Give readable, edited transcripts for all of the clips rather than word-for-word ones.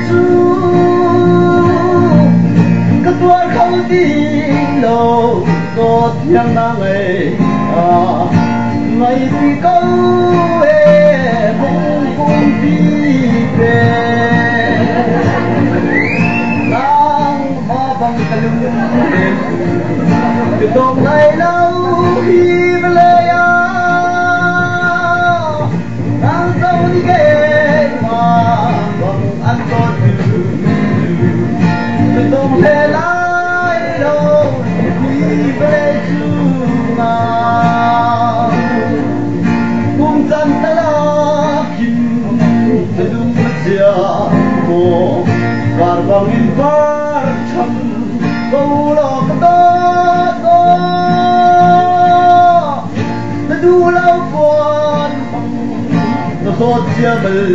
chú các tuan không tin đâu có thiên năng ấy ngày thì câu không cũng đi về đang hoa bằng cả lưng từ hôm nay lâu khi về lệ đang sâu đi ghé mà bằng ăn con từ hôm nay lại đâu khi về chung cùng dân ta là kim từ đúng chia mồ và bằng in vار chăm câu lo cái đó nó đủ lâu buồn nó tốt chia bờ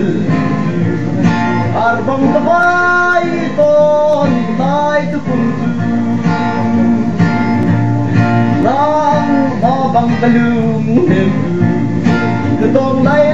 arbang cái vai tôn tai tu cùng nang hoa bằng cái lưng mềm từ tông này